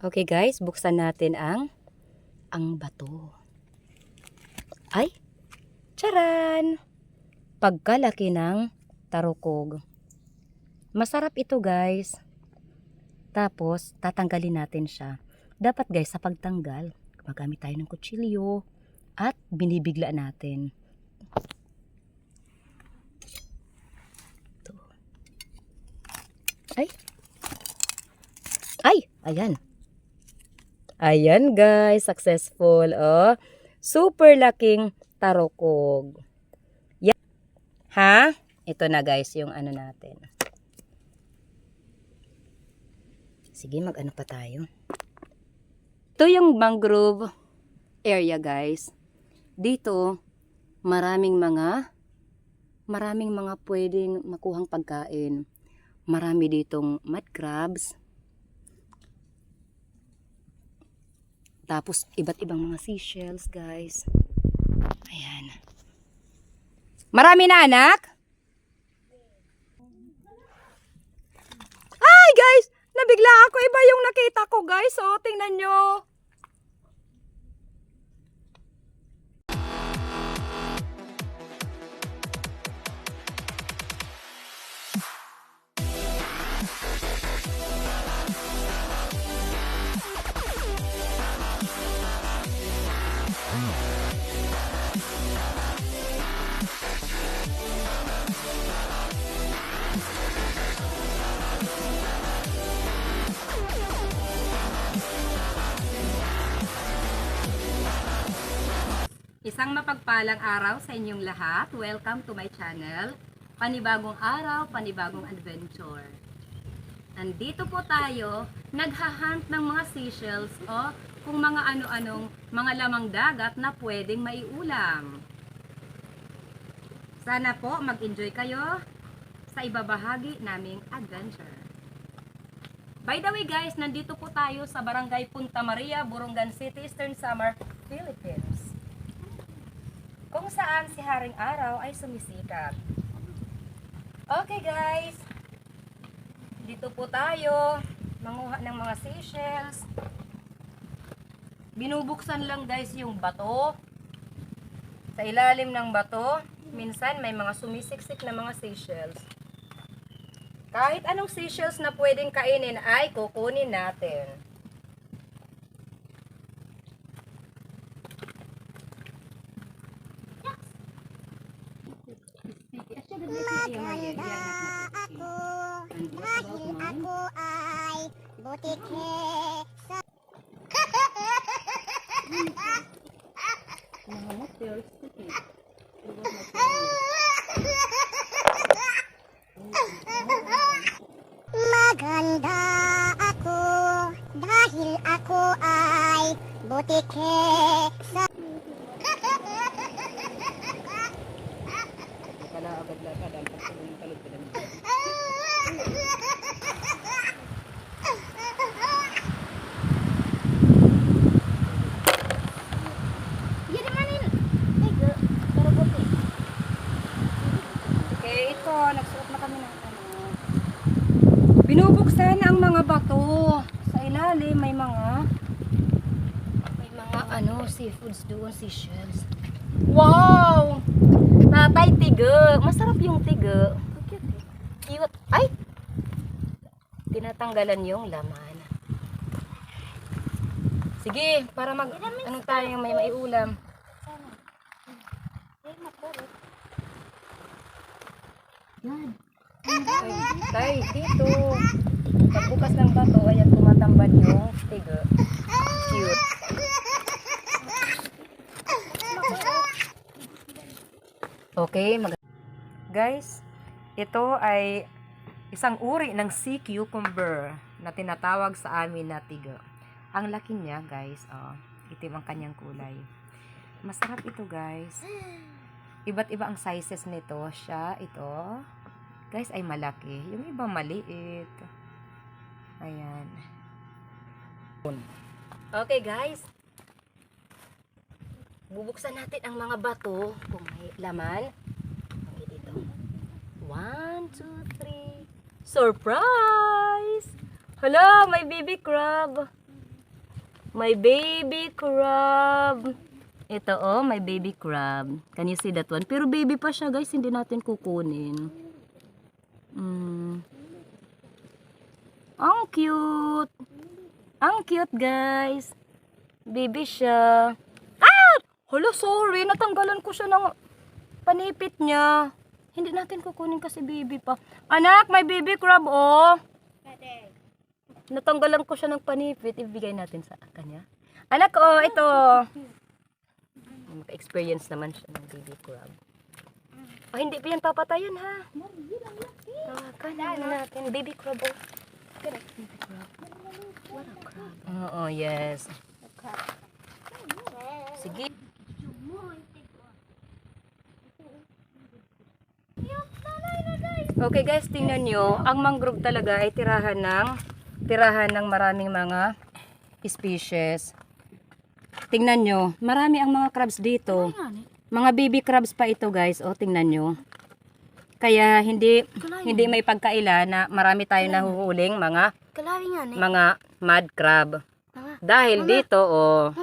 Okay guys, buksan natin ang bato. Ay, charan! Pagkalaki ng tarukog. Masarap ito guys. Tapos, tatanggalin natin siya. Dapat guys, sa pagtanggal, magamit tayo ng kutsilyo at binibigla natin. Ito. Ay! Ay! Ayan. Ayan guys, successful. Oh, super laking tarukog. Yan. Ha? Ito na guys yung ano natin. Sige, mag-ano pa tayo. Ito yung mangrove area guys. Dito, maraming mga pwedeng makuhang pagkain. Marami ditong mud crabs. Tapos, iba't ibang mga seashells, guys. Ayan. Marami na, anak? Ay, guys! Nabigla ako. Iba yung nakita ko, guys. Oh, tingnan nyo. Isang mapagpalang araw sa inyong lahat. Welcome to my channel. Panibagong araw, panibagong adventure. Nandito po tayo, naghahunt ng mga seashells o kung mga ano-anong mga lamang dagat na pwedeng maiulam. Sana po mag-enjoy kayo sa ibabahagi naming adventure. By the way guys, nandito po tayo sa Barangay Punta Maria, Borongan City, Eastern Samar, Philippines. Kung saan si Haring Araw ay sumisikat. Okay guys, dito po tayo manguha ng mga seashells. Binubuksan lang guys yung bato. Sa ilalim ng bato, minsan may mga sumisiksik na mga seashells. Kahit anong seashells na pwedeng kainin ay kukunin natin. Maganda ako dahil ako ay butike sa... Maganda ako dahil ako ay butike sa... Kala agad lang ka, dapat yung talod ka naman. Okay, ito, nagsuot na kami ng ano. Binubuksan ang mga bato. Sa ilalim may mga ano, seafoods doon, seashells. Wow! Tatay, tiga. Masarap yung tiga. Cute. Ay! Tinatanggalan yung laman. Sige, para mag... Anong tayo may maiulam? Yan. Tay, dito. Pagbukas ng bato, ayan tumatambad yung tiga. Cute. Okay, guys, ito ay isang uri ng sea cucumber na tinatawag sa amin na tiga. Ang laki niya, guys, itim ang kanyang kulay. Masarap ito, guys. Iba't iba ang sizes nito. Ito, guys, ay malaki. Yung iba maliit. Ayan. Okay, guys. Bubuksan natin ang mga bato kung may laman. Okay, dito. 1, 2, 3. Surprise! Hala, may baby crab. My baby crab. Ito oh, my baby crab. Can you see that one? Pero baby pa siya guys, hindi natin kukunin. Ang cute. Ang cute guys. Baby siya. Ah! Hala, sorry. Natanggalan ko siya ng panipit niya. Hindi natin kukunin kasi baby pa. Anak, may baby crab oh. Natanggalan ko siya ng panipit. Ibigay natin sa kanya. Anak, oh, ito. Maka-experience naman siya ng baby crab. Oh, hindi pa yan papatayan, ha? Kanin natin. Baby crab, oh. Baby crab. What a crab. Oo, yes. Sige. Okay guys, tingnan nyo. Ang mangrove talaga ay tirahan ng maraming mga species. Tingnan nyo, marami ang mga crabs dito. Mga baby crabs pa ito guys. O, tingnan nyo. Kaya hindi may pagkaila na marami tayong nahuhuling mga mud crab. Dahil dito, oh,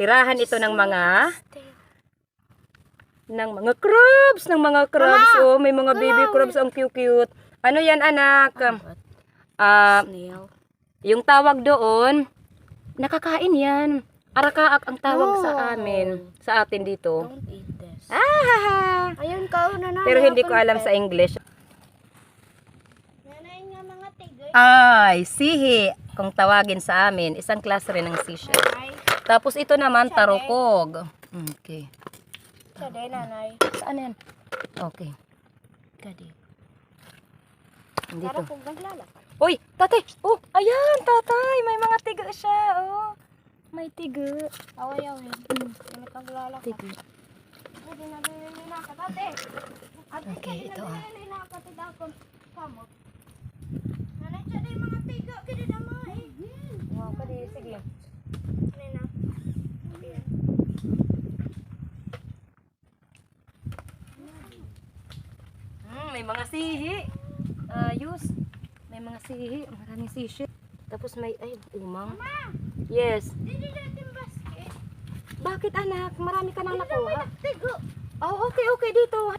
tirahan ito ng mga crabs. Oh, may mga baby crabs, ang cute. Ano yan, anak? Yung tawag doon, nakakain yan. Arakaak ang tawag sa amin, sa atin dito. Don't eat this. Ayun ka, nanay. Pero hindi ko alam sa English. Nanay nga mga tigay. Ay, sihi. Kung tawagin sa amin, isang klase rin ng seashell. Tapos ito naman, tarukog. Okay. Siya din, nanay. Saan yan? Okay. Kadi. Dito. Para kung naglalakad. Uy, tatay! Oh, ayan, tatay! May mga tiga siya, oh. May tiga. Away-away. May naglalakad. Tiga. Hindi na nililinakat, ate. Okay, ito, oh. Nililinakat, ito ako. Kamot. Nanay, siya din mga tiga. Kaya naman, eh. Wow, kadi, sige. Nanay na. May mga sihi. Ayos. May mga sihi. Maraming sihi. Tapos may, ay, umang. Yes. Hindi natin basket. Bakit anak? Marami ka nang nakuha. Tigo. Oh, okay, dito.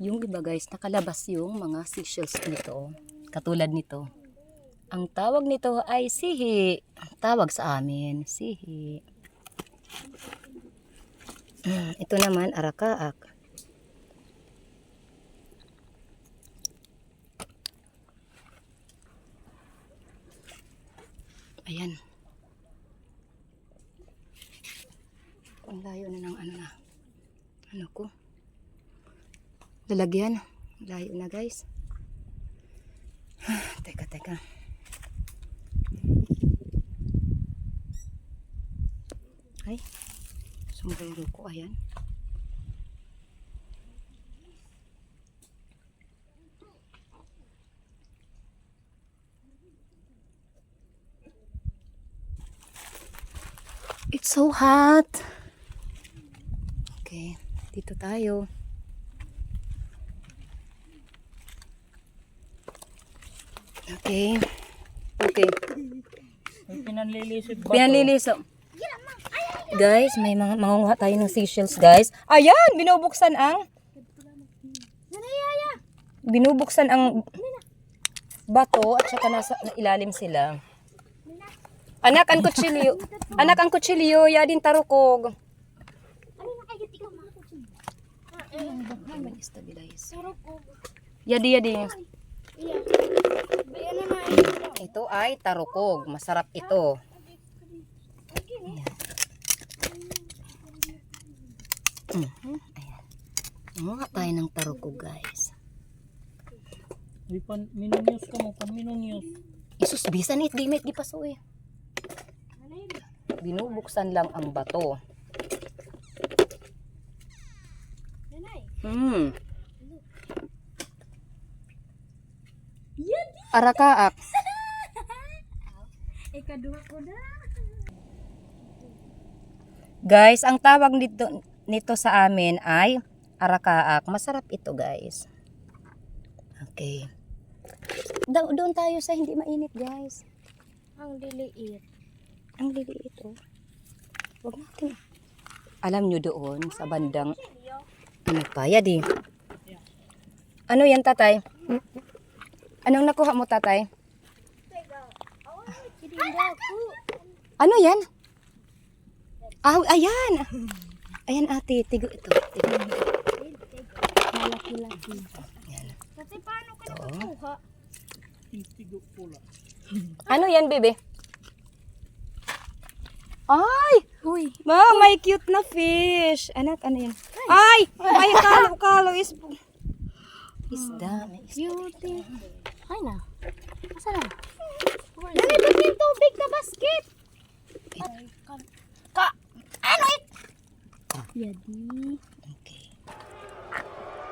Yung iba guys, nakalabas yung mga seashells nito. Katulad nito. Ang tawag nito ay sihi. Ang tawag sa amin, sihi. Ito naman, arakaak. Ayan. Ang layo na ng ano na. Ano ko? Lalagyan. Layo na guys. Teka. Ay. Sombrero ko. Ayan. It's so hot. Okay, dito tayo. Okay. Pinanlilisip. Guys, may mga mangunguha tayo ng seashells, guys. Ayan, binubuksan ang bato at saka nasa ilalim sila. Anak, ang kutsilyo, ya din tarukog. Yadi. Ito ay tarukog. Masarap ito. Ayan. Mga tayo ng tarukog, guys. Minunius ka mo, minunius. Isus, bisan it, di paso eh. Binubuksan lang ang bato. Arakaak. Guys, ang tawag nito sa amin ay arakaak. Masarap ito, guys. Okay. Doon tayo sa hindi mainit, guys. Ang liliit. Ang liliit, oh. Huwag natin. Alam nyo doon, sa bandang pinagpayad eh. Ano yan, tatay? Anong nakuha mo, tatay? Ano yan? Ah, ayan. Ayan, ate. Tigo ito. Tigo. Malaki-laki. Yan. Kasi paano ka nakakuha? Tigo pula. Ano yan, bebe? Ay! Uy. Ma, may cute na fish. Anak, ano yan? Ay! Ay, kalo is... Isda. May isda. Beauty. Ay na. Asa na? Dali, ba't yung tubig na basket? Ano it? Yadi. Okay.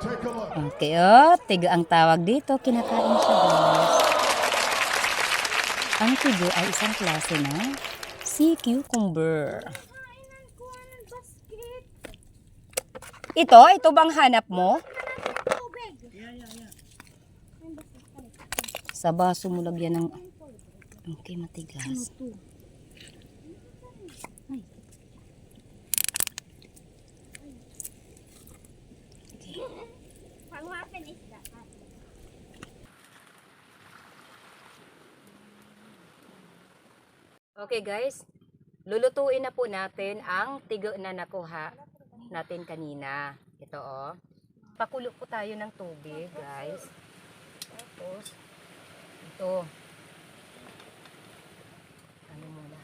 Take a look. Okay, oh. Tigo ang tawag dito. Kinakain siya, guys. Ang tigo ay isang klase ng sea cucumber. Kainan ko ng basket. Ito bang hanap mo? Tubig. Sa baso mo lagyan ng... Okay, matigas. Pang-wapen isda. Okay guys, lulutuin na po natin ang tigo na nakuha natin kanina. Ito oh. Pakulo po tayo ng tubig guys. Tapos, ito. Ano muna?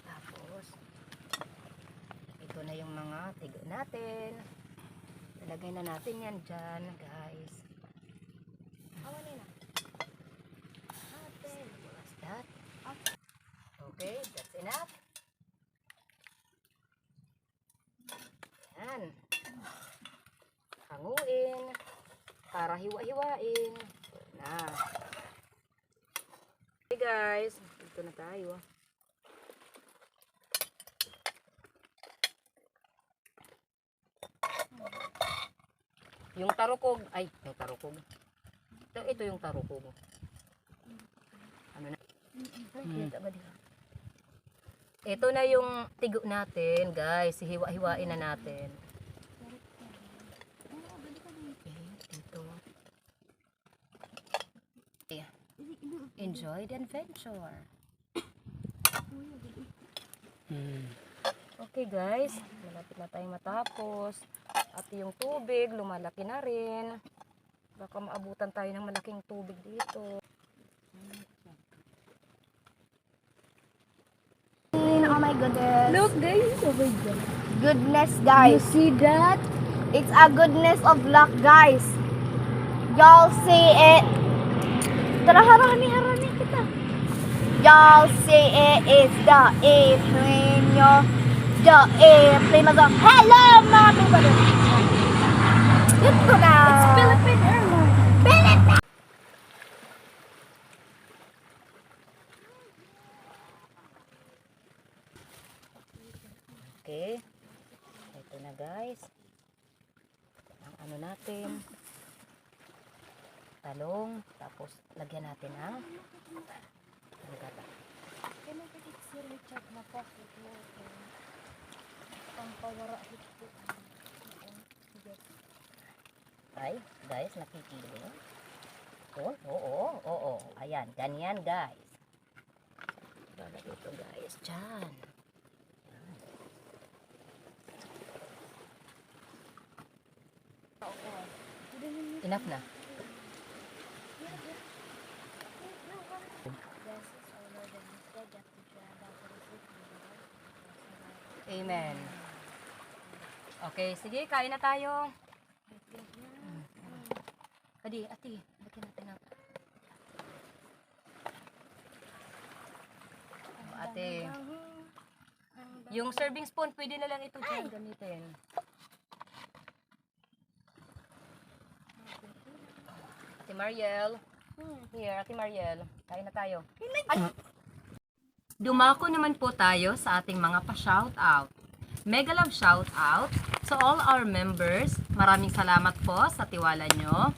Tapos, ito na yung mga tigo natin. Talagay na natin yan dyan guys. That. Okay, that's enough. Yan. Hanguin. Para hiwa-hiwain. Na. Okay guys, dito na tayo. Yung tarukog, ay, yung tarukog. Ito yung tarukog. Ano na? Ito na yung tigo natin, guys. Hiwa-hiwain na natin. Okay, dito. Okay. Enjoy the adventure. Okay, guys. Malapit na tayong matapos. At yung tubig, lumalaki na rin. Baka maabutan tayo ng malaking tubig dito. Oh my goodness. Look, guys. Oh my God. Goodness, guys. You see that? It's a goodness of luck, guys. Y'all see it. Tara, harani kita. Y'all see it. It's the airplane, yo. The airplane of the... Hello, mga people. Ito na. It's Philippine Airlines. Philippine. Okay. Ito na guys. Ang ano natin. Talong. Tapos lagyan natin ang gata. Ay, guys, nakikilo. Oo. Ayan, ganyan guys. Lalagay ito guys, dyan. Enough na. Amen. Okay, sige, kain na tayo. Adi, ate, lagyan natin na. Ate, yung serving spoon, pwede na lang ito dyan gamitin. Ate Mariel. Here, Ate Mariel. Kain na tayo. Ay! Dumako naman po tayo sa ating mga pa-shoutout. Mega love shoutout So all our members, maraming salamat po sa tiwala nyo.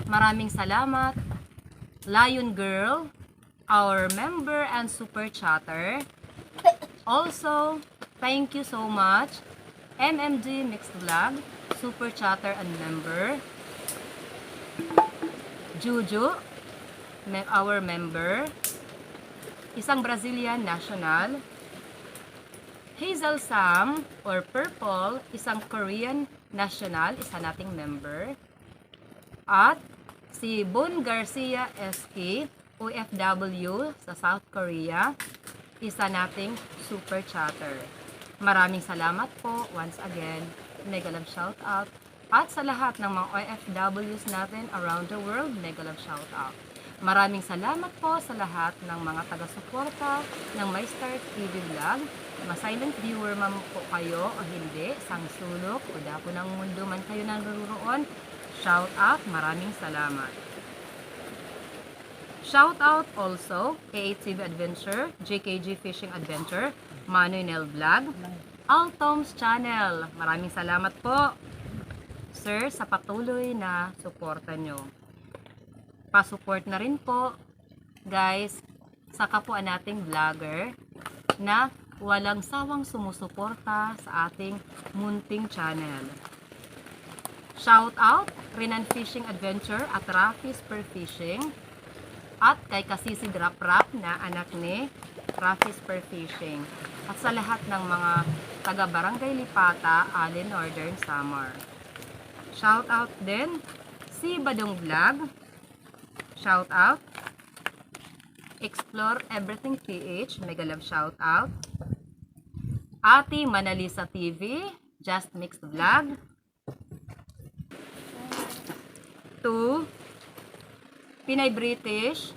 Maraming salamat, Lion Girl, our member and super chatter. Also, thank you so much, MMG Mixed Vlog, super chatter and member. Juju, our member. Isang Brazilian national. Hazel Sam or Purple, isang Korean national, isa nating member. At si Bon Garcia SK, OFW sa South Korea, isa nating super chatter. Maraming salamat po once again. Mega love shout out. At sa lahat ng mga OFWs natin around the world, mega love shout out. Maraming salamat po sa lahat ng mga taga-suporta ng My Star TV Vlog. Ma-silent viewer man po kayo o hindi, sang sulok o dako ng mundo man kayo naruroon, shout out, maraming salamat. Shout out also KATV Adventure, JKG Fishing Adventure, Manoy Nel Vlog, Altom's Channel. Maraming salamat po, sir, sa patuloy na suporta nyo. Pa-support na rin po, guys, sa kapwa nating vlogger na walang sawang sumusuporta sa ating munting channel. Shout out, Renan Fishing Adventure at Rafi Spur Fishing at kay Kasisi Drop Rap na anak ni Rafi Spur Fishing at sa lahat ng mga taga Barangay Lipata, Allen, Northern Samar. Shout out din si Badong Vlog. Shout out. Explore Everything PH, mega love shout out. Ate Manalisa TV, Just Mixed Vlog. To Pinay British.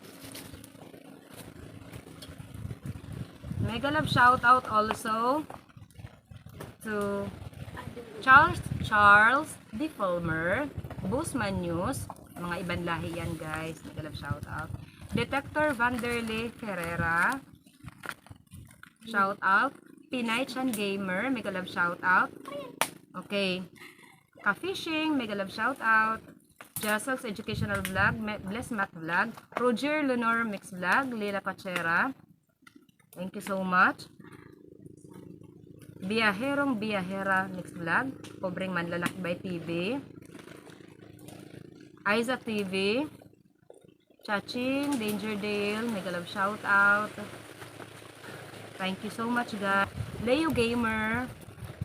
Mega love shout out also to Charles D. Fulmer, Busman News, mga ibang lahi yan guys, mega love shout out. Detector Vanderlei Ferreira, shout out. Pinay Chan Gamer, mega love shout out. Okay. Ka-Fishing, mega love shout out. Jessel's Educational Vlog, Bless Math Vlog, Roger Lenore Mix Vlog, Lila Pachera. Thank you so much. Biyaherong Biyahera Mix Vlog, Pobreng Manlalakbay TV. Aiza TV, Chaching, Danger Dale, mega love shout out. Thank you so much guys. Leo Gamer,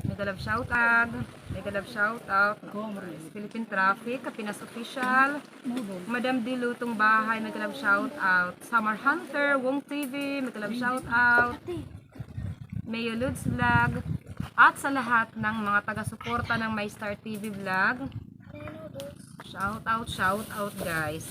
mega love shout out. Mega love shout out. Philippine Traffic, Kapinas Official. Madam D. Lutong Bahay, mega love shout out. Summer Hunter, Wong TV, mega love shout out. Mayo Ludes Vlog. At sa lahat ng mga taga-suporta ng My Star TV Vlog, shout out guys.